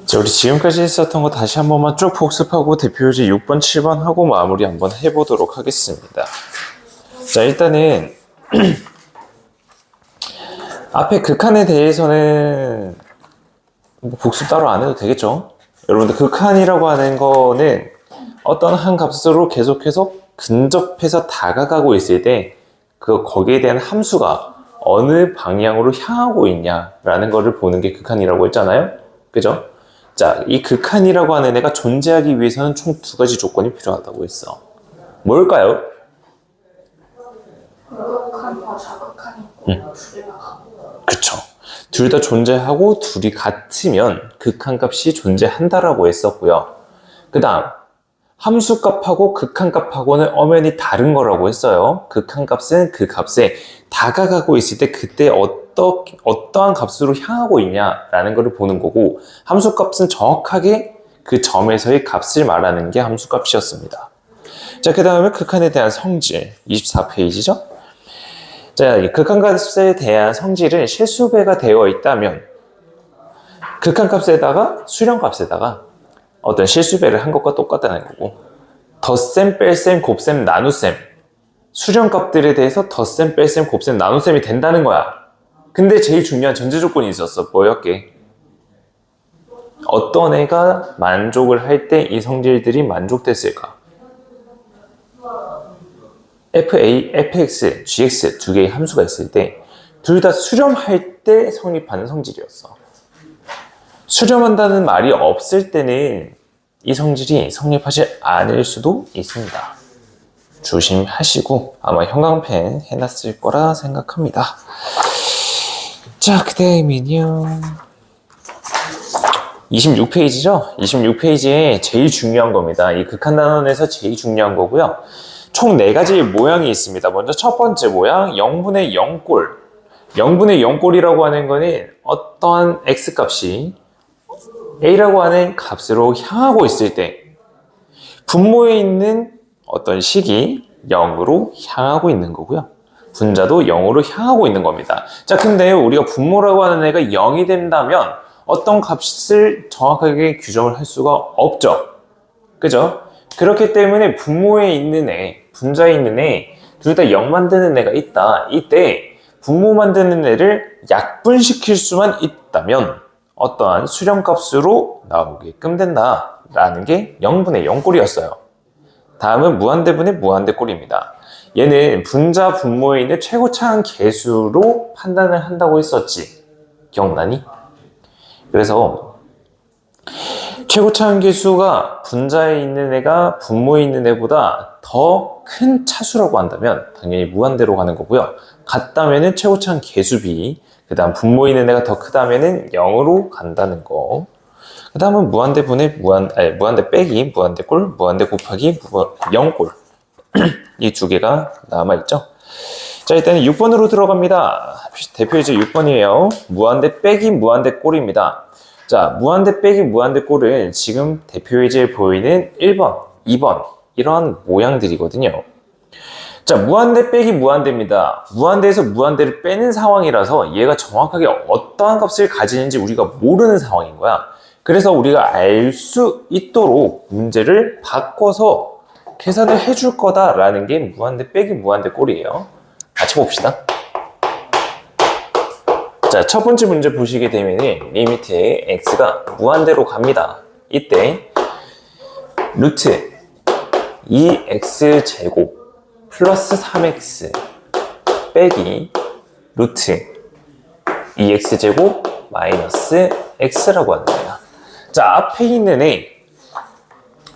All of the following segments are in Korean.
자, 우리 지금까지 했었던 거 다시 한 번만 쭉 복습하고 대표유제 6번, 7번 하고 마무리 한번 해보도록 하겠습니다. 자, 일단은 앞에 극한에 대해서는 뭐 복습 따로 안 해도 되겠죠? 여러분들 극한이라고 하는 거는 어떤 한 값으로 계속해서 근접해서 다가가고 있을 때 거기에 대한 함수가 어느 방향으로 향하고 있냐라는 거를 보는 게 극한이라고 했잖아요. 그죠? 자, 이 극한이라고 하는 애가 존재하기 위해서는 총 두 가지 조건이 필요하다고 했어. 뭘까요? 극한과 자극한이고 둘다 그쵸. 둘 다 존재하고 둘이 같으면 극한값이 존재한다라고 했었고요. 그 다음 함수값하고 극한값하고는 엄연히 다른 거라고 했어요. 극한값은 그 값에 다가가고 있을 때 그때 어떠한 값으로 향하고 있냐라는 것을 보는 거고, 함수값은 정확하게 그 점에서의 값을 말하는 게 함수값이었습니다. 자, 그 다음에 극한에 대한 성질 24페이지죠. 자, 이 극한값에 대한 성질은 실수배가 되어 있다면 극한값에다가 수렴값에다가 어떤 실수배를 한 것과 똑같다는 거고, 덧셈, 뺄셈, 곱셈, 나눗셈 수렴값들에 대해서 덧셈, 뺄셈, 곱셈, 나눗셈이 된다는 거야. 근데 제일 중요한 전제 조건이 있었어. 뭐였게? 어떤 애가 만족을 할 때 이 성질들이 만족됐을까? FA, FX, GX 두 개의 함수가 있을 때 둘 다 수렴할 때 성립하는 성질이었어. 수렴한다는 말이 없을 때는 이 성질이 성립하지 않을 수도 있습니다. 조심하시고 아마 형광펜 해놨을 거라 생각합니다. 자, 그 다음은요 26페이지죠? 26페이지에 제일 중요한 겁니다. 이 극한단원에서 제일 중요한 거고요. 총 4가지의 모양이 있습니다. 먼저 첫 번째 모양 0분의 0꼴. 0분의 0꼴이라고 하는 거는 어떠한 x값이 a라고 하는 값으로 향하고 있을 때 분모에 있는 어떤 식이 0으로 향하고 있는 거고요. 분자도 0으로 향하고 있는 겁니다. 자, 근데 우리가 분모라고 하는 애가 0이 된다면 어떤 값을 정확하게 규정을 할 수가 없죠. 그죠? 그렇기 때문에 분모에 있는 애, 분자에 있는 애, 둘 다 0 만드는 애가 있다. 이때 분모 만드는 애를 약분시킬 수만 있다면 어떠한 수렴값으로 나오게끔 된다라는 게 0분의 0꼴이었어요. 다음은 무한대분의 무한대꼴입니다. 얘는 분자 분모에 있는 최고차항 계수로 판단을 한다고 했었지. 기억나니? 그래서 최고차항 계수가 분자에 있는 애가 분모에 있는 애보다 더 큰 차수라고 한다면 당연히 무한대로 가는 거고요. 같다면은 최고차항 계수비, 그 다음 분모에 있는 애가 더 크다면은 0으로 간다는 거. 그 다음은 무한대분의 무한대 빼기, 무한대꼴, 무한대 곱하기 0꼴. 이 두 개가 남아있죠. 자, 일단은 6번으로 들어갑니다. 대표이제 6번이에요. 무한대 빼기 무한대 꼴입니다. 자, 무한대 빼기 무한대 꼴은 지금 대표이제에 보이는 1번, 2번 이러한 모양들이거든요. 자, 무한대 빼기 무한대입니다. 무한대에서 무한대를 빼는 상황이라서 얘가 정확하게 어떠한 값을 가지는지 우리가 모르는 상황인 거야. 그래서 우리가 알 수 있도록 문제를 바꿔서 계산을 해줄 거다라는 게 무한대 빼기 무한대 꼴이에요. 같이 봅시다. 자, 첫 번째 문제 보시게 되면 리미트에 x가 무한대로 갑니다. 이때 루트 2x제곱 플러스 3x 빼기 루트 2x제곱 마이너스 x라고 합니다. 자, 앞에 있는 애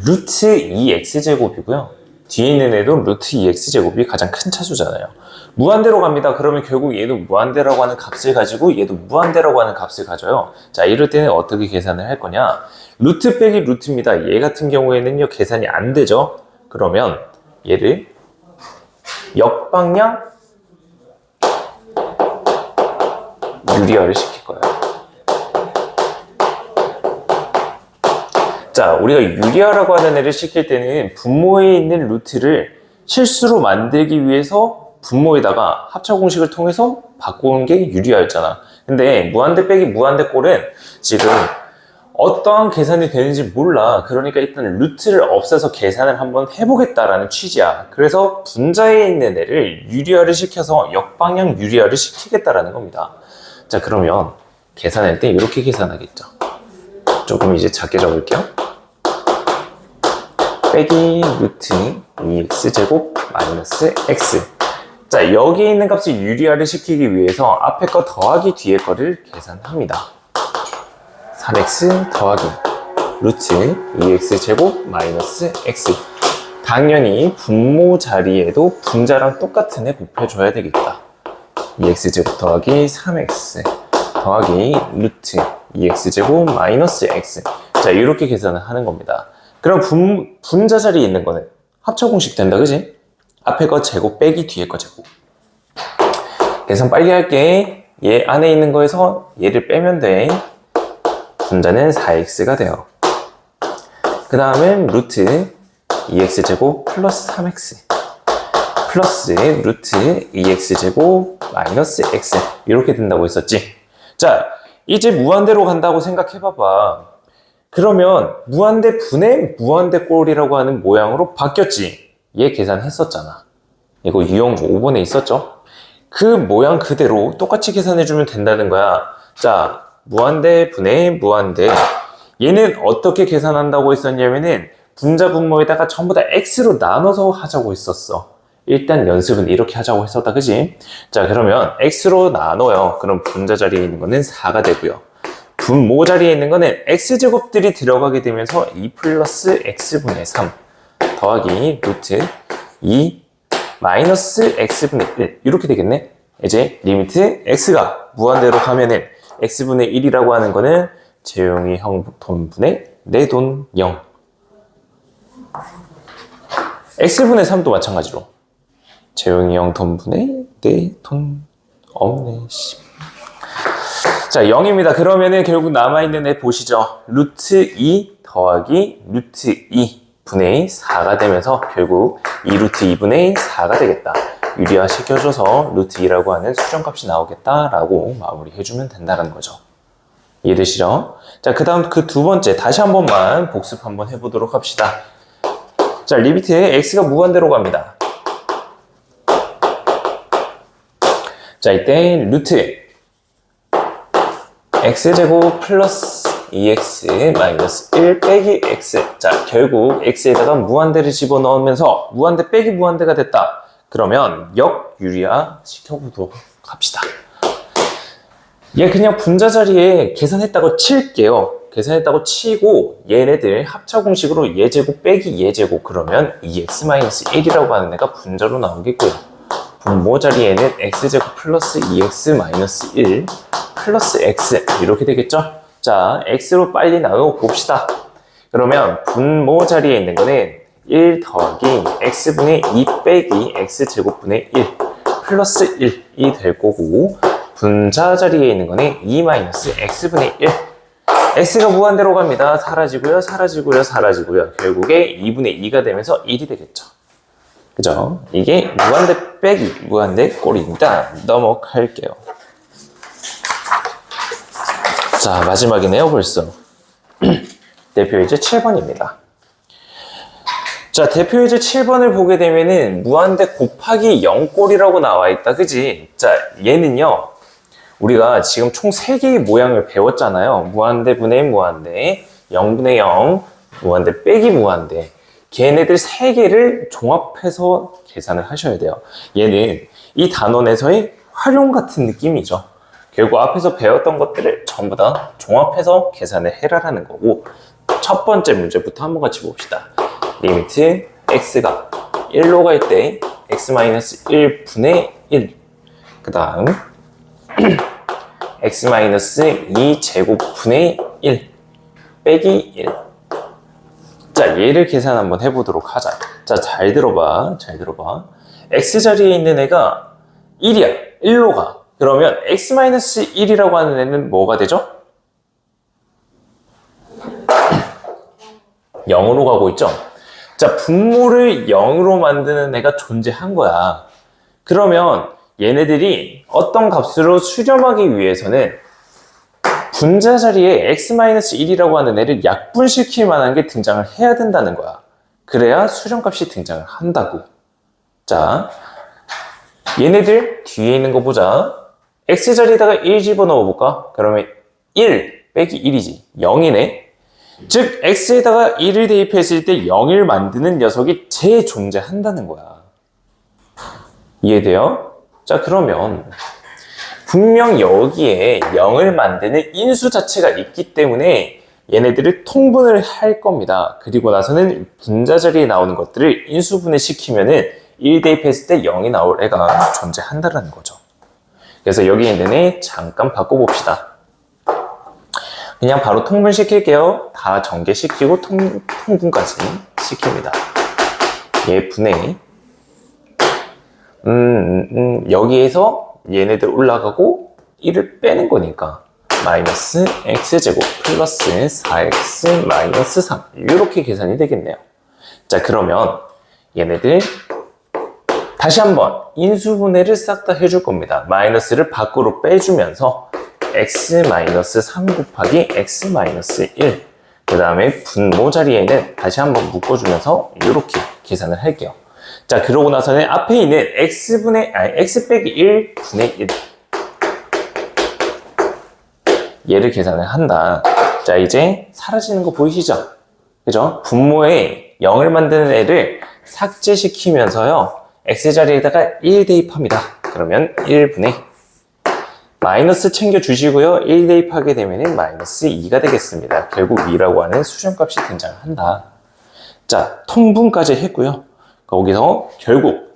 루트 2x제곱이고요. 뒤에 있는 애도 루트 2x제곱이 가장 큰 차수잖아요. 무한대로 갑니다. 그러면 결국 얘도 무한대라고 하는 값을 가지고 얘도 무한대라고 하는 값을 가져요. 자, 이럴 때는 어떻게 계산을 할 거냐? 루트 빼기 루트입니다. 얘 같은 경우에는요, 계산이 안 되죠? 그러면 얘를 역방향 유리화를 시킬 거예요. 자, 우리가 유리화라고 하는 애를 시킬 때는 분모에 있는 루트를 실수로 만들기 위해서 분모에다가 합차 공식을 통해서 바꾸는 게 유리화였잖아. 근데 무한대 빼기 무한대 꼴은 지금 어떠한 계산이 되는지 몰라. 그러니까 일단 루트를 없애서 계산을 한번 해보겠다라는 취지야. 그래서 분자에 있는 애를 유리화를 시켜서 역방향 유리화를 시키겠다라는 겁니다. 자, 그러면 계산할 때 이렇게 계산하겠죠. 조금 이제 작게 적을게요. 빼기 루트 2x제곱 마이너스 x. 자, 여기에 있는 값을 유리화를 시키기 위해서 앞에 거 더하기 뒤에 거를 계산합니다. 3x 더하기 루트 2x제곱 마이너스 x. 당연히 분모 자리에도 분자랑 똑같은 애 곱해줘야 되겠다. 2x제곱 더하기 3x 더하기 루트 2x제곱 마이너스 x. 자, 이렇게 계산을 하는 겁니다. 그럼 분자 자리에 있는 거는 합쳐 공식 된다, 그지? 앞에 거 제곱 빼기 뒤에 거 제곱. 계산 빨리 할게. 얘 안에 있는 거에서 얘를 빼면 돼. 분자는 4x가 돼요. 그 다음은 루트 2x제곱 플러스 3x 플러스 루트 2x제곱 마이너스 x. 이렇게 된다고 했었지. 자, 이제 무한대로 간다고 생각해봐봐. 그러면 무한대 분의 무한대 꼴이라고 하는 모양으로 바뀌었지. 얘 계산했었잖아. 이거 유형 5번에 있었죠. 그 모양 그대로 똑같이 계산해주면 된다는 거야. 자, 무한대 분의 무한대. 얘는 어떻게 계산한다고 했었냐면은 분자 분모에다가 전부 다 x로 나눠서 하자고 했었어. 일단 연습은 이렇게 하자고 했었다, 그지? 자, 그러면 x로 나눠요. 그럼 분자 자리에 있는 거는 4가 되고요. 분모 자리에 있는 거는 x제곱들이 들어가게 되면서 2 플러스 x분의 3 더하기 루트 2 마이너스 x분의 1 이렇게 되겠네. 이제 리미트 x가 무한대로 가면은 x분의 1이라고 하는 거는 재용이 형 돈분의 내 돈 0. x분의 3도 마찬가지로 재용이 형 돈분의 내 돈 없네. 자, 0입니다. 그러면은 결국 남아있는 애 보시죠. 루트 2 더하기 루트 2 분의 4가 되면서 결국 2루트 2분의 4가 되겠다. 유리화 시켜줘서 루트 2라고 하는 수정값이 나오겠다라고 마무리해주면 된다는 거죠. 이해되시죠? 자, 그 다음 그 두 번째 다시 한 번만 복습 한번 해보도록 합시다. 자, 리미트에 x가 무한대로 갑니다. 자, 이때 루트 x제곱 플러스 2x 마이너스 1 빼기 x. 자, 결국 x에다가 무한대를 집어넣으면서 무한대 빼기 무한대가 됐다. 그러면 역유리화 시켜보도록 합시다. 얘 그냥 분자 자리에 계산했다고 칠게요. 계산했다고 치고 얘네들 합차 공식으로 얘제곱 빼기 얘제곱 그러면 2x-1이라고 하는 애가 분자로 나오겠고요. 분모 자리에는 x제곱 플러스 2x-1 플러스 x 이렇게 되겠죠? 자, x로 빨리 나누어 봅시다. 그러면 분모 자리에 있는 거는 1 더하기 x분의 2 빼기 x제곱분의 1 플러스 1이 될 거고 분자 자리에 있는 거는 2 마이너스 x분의 1. x가 무한대로 갑니다. 사라지고요, 사라지고요, 사라지고요. 결국에 2분의 2가 되면서 1이 되겠죠. 그죠? 이게 무한대 빼기 무한대 꼴입니다. 넘어갈게요. 자, 마지막이네요, 벌써. 대표예제 7번입니다. 자, 대표예제 7번을 보게 되면은 무한대 곱하기 0꼴이라고 나와 있다, 그지? 자, 얘는요, 우리가 지금 총 3개의 모양을 배웠잖아요. 무한대 분의 무한대, 0분의 0, 무한대 빼기 무한대. 걔네들 3개를 종합해서 계산을 하셔야 돼요. 얘는 이 단원에서의 활용 같은 느낌이죠. 결국 앞에서 배웠던 것들을 전부 다 종합해서 계산을 해라라는 거고, 첫 번째 문제부터 한번 같이 봅시다. 리미트 x가 1로 갈 때 x-1분의 1. 그 다음 x-2 제곱분의 1 빼기 1. 자, 얘를 계산 한번 해보도록 하자. 자, 잘 들어봐. 잘 들어봐. x 자리에 있는 애가 1이야. 1로 가. 그러면 x-1이라고 하는 애는 뭐가 되죠? 0으로 가고 있죠? 자, 분모를 0으로 만드는 애가 존재한 거야. 그러면 얘네들이 어떤 값으로 수렴하기 위해서는 분자 자리에 x-1이라고 하는 애를 약분시킬 만한 게 등장을 해야 된다는 거야. 그래야 수렴값이 등장을 한다고. 자, 얘네들 뒤에 있는 거 보자. x자리에다가 1 집어넣어 볼까? 그러면 1 빼기 1이지. 0이네. 즉 x에다가 1을 대입했을 때 0을 만드는 녀석이 재존재한다는 거야. 이해돼요? 자, 그러면 분명 여기에 0을 만드는 인수 자체가 있기 때문에 얘네들을 통분을 할 겁니다. 그리고 나서는 분자 자리에 나오는 것들을 인수분해 시키면은 1 대입했을 때 0이 나올 애가 존재한다는 거죠. 그래서 여기 있는 애 잠깐 바꿔봅시다. 그냥 바로 통분시킬게요. 다 전개시키고 통분까지 시킵니다. 얘 분해. 여기에서 얘네들 올라가고 1을 빼는 거니까 마이너스 x제곱 플러스 4x 마이너스 3 이렇게 계산이 되겠네요. 자, 그러면 얘네들 다시 한번 인수분해를 싹 다 해줄 겁니다. 마이너스를 밖으로 빼주면서 x-3 곱하기 x-1 그 다음에 분모 자리에는 다시 한번 묶어주면서 이렇게 계산을 할게요. 자, 그러고 나서는 앞에 있는 x 빼기 1 분의 1 얘를 계산을 한다. 자, 이제 사라지는 거 보이시죠? 그죠? 분모에 0을 만드는 애를 삭제시키면서요 x자리에다가 1 대입합니다. 그러면 1분의 마이너스 챙겨주시고요. 1 대입하게 되면 마이너스 2가 되겠습니다. 결국 2라고 하는 수렴값이 등장한다. 자, 통분까지 했고요. 거기서 결국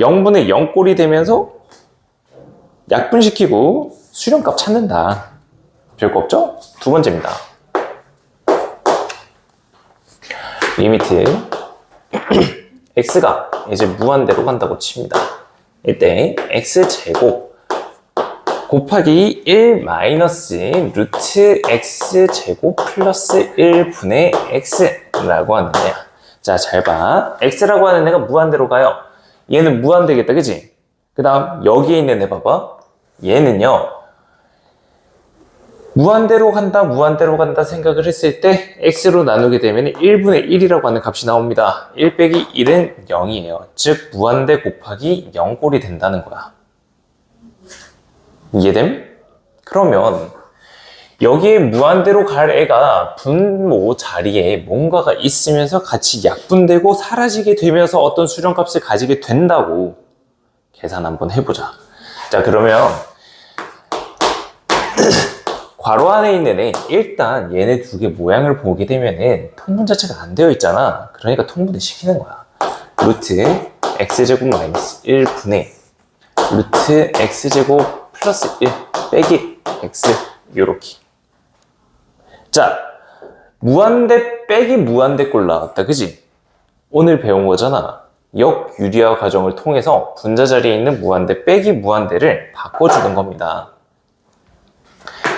0분의 0꼴이 되면서 약분시키고 수렴값 찾는다. 별거 없죠? 두 번째입니다. 리미트 x가 이제 무한대로 간다고 칩니다. 이때 x제곱 곱하기 1 마이너스 루트 x제곱 플러스 1분의 x라고 하는 애야. 자, 잘 봐. x라고 하는 애가 무한대로 가요. 얘는 무한대겠다, 그치? 그 다음 여기에 있는 애 봐봐. 얘는요 무한대로 간다 생각을 했을 때 x로 나누게 되면 1분의 1이라고 하는 값이 나옵니다. 1 빼기 1은 0이에요. 즉 무한대 곱하기 0꼴이 된다는 거야. 이해됨? 그러면 여기에 무한대로 갈 애가 분모 자리에 뭔가가 있으면서 같이 약분되고 사라지게 되면서 어떤 수렴값을 가지게 된다고 계산 한번 해보자. 자, 그러면 괄호 안에 있는 애, 일단 얘네 두 개 모양을 보게 되면은 통분 자체가 안 되어 있잖아. 그러니까 통분을 시키는 거야. 루트 x제곱 마이너스 1분의 루트 x제곱 플러스 1 빼기 x 요렇게. 자, 무한대 빼기 무한대 꼴 나왔다, 그지? 오늘 배운 거잖아. 역유리화 과정을 통해서 분자 자리에 있는 무한대 빼기 무한대를 바꿔주는 겁니다.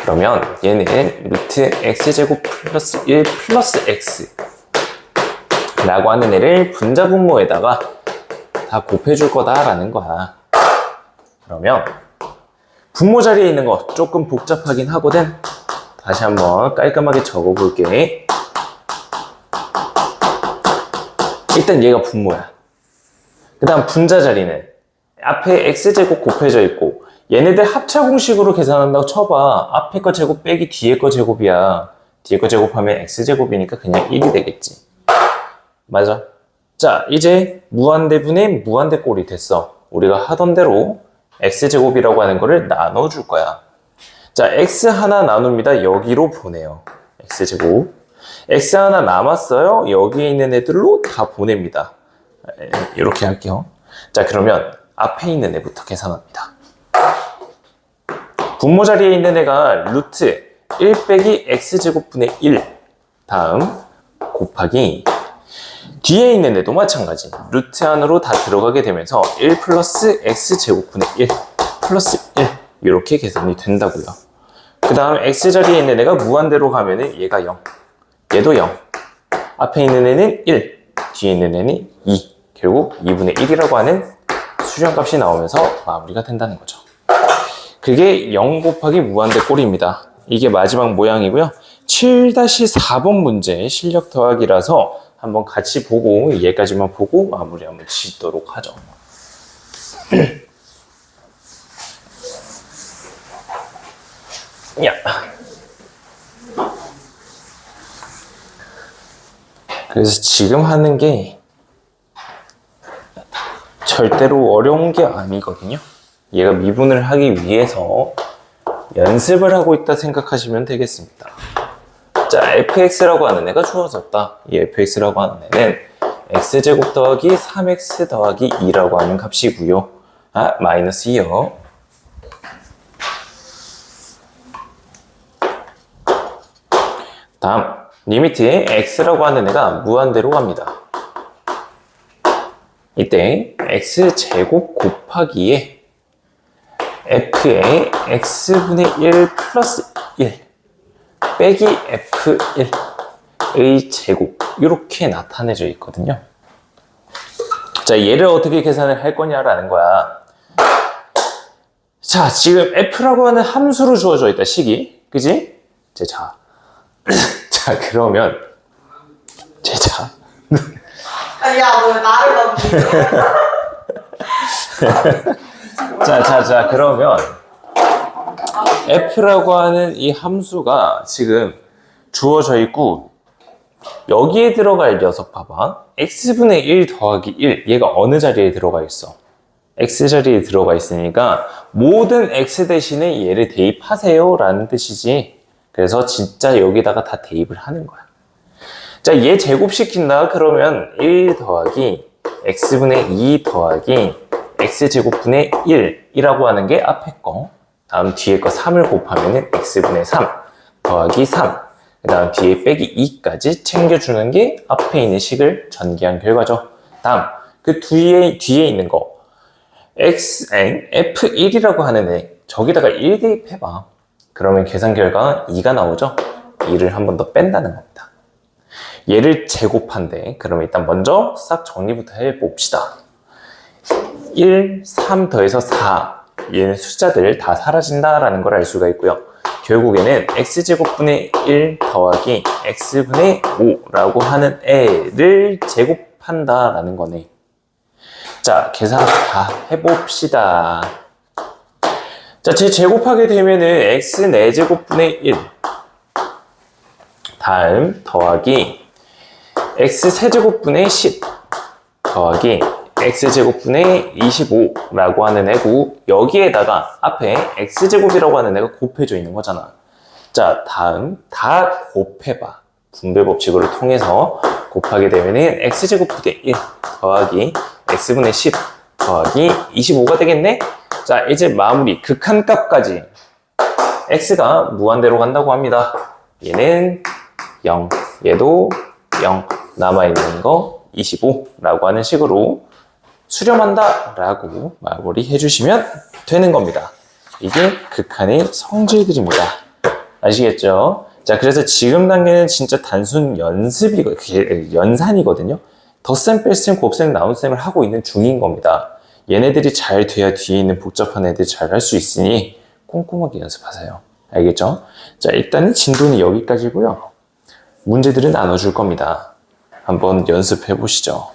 그러면 얘는 루트 x제곱 플러스 1 플러스 x 라고 하는 애를 분자 분모에다가 다 곱해줄 거다라는 거야. 그러면 분모 자리에 있는 거 조금 복잡하긴 하거든. 다시 한번 깔끔하게 적어볼게. 일단 얘가 분모야. 그 다음 분자 자리는 앞에 x제곱 곱해져 있고 얘네들 합차 공식으로 계산한다고 쳐봐. 앞에 거 제곱 빼기 뒤에 거 제곱이야. 뒤에 거 제곱하면 x제곱이니까 그냥 1이 되겠지. 맞아. 자, 이제 무한대분의 무한대 꼴이 됐어. 우리가 하던 대로 x제곱이라고 하는 거를 나눠줄 거야. 자, x 하나 나눕니다. 여기로 보내요. x제곱. x 하나 남았어요. 여기에 있는 애들로 다 보냅니다. 이렇게 할게요. 자, 그러면 앞에 있는 애부터 계산합니다. 분모 자리에 있는 애가 루트 1 빼기 x제곱분의 1 다음 곱하기 뒤에 있는 애도 마찬가지. 루트 안으로 다 들어가게 되면서 1 플러스 x제곱분의 1 플러스 1 이렇게 계산이 된다고요. 그 다음 x자리에 있는 애가 무한대로 가면은 얘가 0 얘도 0 앞에 있는 애는 1 뒤에 있는 애는 2 결국 2분의 1이라고 하는 수렴값이 나오면서 마무리가 된다는 거죠. 그게 0 곱하기 무한대 꼴입니다. 이게 마지막 모양이고요. 7-4번 문제 실력 더하기라서 한번 같이 보고 얘까지만 보고 마무리 한번 짓도록 하죠. 야. 그래서 지금 하는 게 절대로 어려운 게 아니거든요. 얘가 미분을 하기 위해서 연습을 하고 있다 생각하시면 되겠습니다. 자, fx라고 하는 애가 주어졌다. 이 fx라고 하는 애는 x제곱 더하기 3x 더하기 2라고 하는 값이고요. 마이너스 2요. 다음, 리미트에 x라고 하는 애가 무한대로 갑니다. 이때 x제곱 곱하기에 f의 x분의 1 플러스 1 빼기 f1의 제곱 이렇게 나타내져 있거든요. 자, 얘를 어떻게 계산을 할 거냐라는 거야. 자, 지금 f라고 하는 함수로 주어져 있다, 식이. 그지? 자, 자, 그러면 자, 야, 너 왜 나를 넘기냐? 자, 그러면 f라고 하는 이 함수가 지금 주어져 있고 여기에 들어갈 녀석 봐봐. x분의 1 더하기 1 얘가 어느 자리에 들어가 있어? x 자리에 들어가 있으니까 모든 x 대신에 얘를 대입하세요 라는 뜻이지. 그래서 진짜 여기다가 다 대입을 하는 거야. 자, 얘 제곱시킨다 그러면 1 더하기 x분의 2 더하기 x제곱분의 1이라고 하는 게 앞에 거, 다음 뒤에 거 3을 곱하면 x분의 3 더하기 3, 그 다음 뒤에 빼기 2까지 챙겨주는 게 앞에 있는 식을 전개한 결과죠. 다음 그 뒤에 있는 거 f1이라고 하는 애 저기다가 1 대입해봐. 그러면 계산 결과 2가 나오죠. 2를 한 번 더 뺀다는 겁니다. 얘를 제곱한대. 그러면 일단 먼저 싹 정리부터 해봅시다. 1, 3 더해서 4 얘는 숫자들 다 사라진다라는 걸 알 수가 있고요. 결국에는 x제곱분의 1 더하기 x분의 5라고 하는 애를 제곱한다라는 거네. 자, 계산 다 해봅시다. 자, 제곱하게 되면은 x 4제곱분의 1 다음 더하기 x 세제곱분의 10 더하기 x제곱분의 25라고 하는 애고 여기에다가 앞에 x제곱이라고 하는 애가 곱해져 있는 거잖아. 자, 다음 다 곱해봐. 분배 법칙으로 통해서 곱하게 되면은 x제곱분의 1 더하기 x분의 10 더하기 25가 되겠네? 자, 이제 마무리 극한값까지 x가 무한대로 간다고 합니다. 얘는 0, 얘도 0, 남아있는 거 25라고 하는 식으로 수렴한다 라고 마무리 해주시면 되는 겁니다. 이게 극한의 성질들입니다. 아시겠죠? 자, 그래서 지금 단계는 진짜 단순 연산이거든요. 덧셈, 뺄셈, 곱셈, 나눗셈을 하고 있는 중인 겁니다. 얘네들이 잘 돼야 뒤에 있는 복잡한 애들 잘 할 수 있으니 꼼꼼하게 연습하세요. 알겠죠? 자, 일단은 진도는 여기까지고요. 문제들은 나눠줄 겁니다. 한번 연습해 보시죠.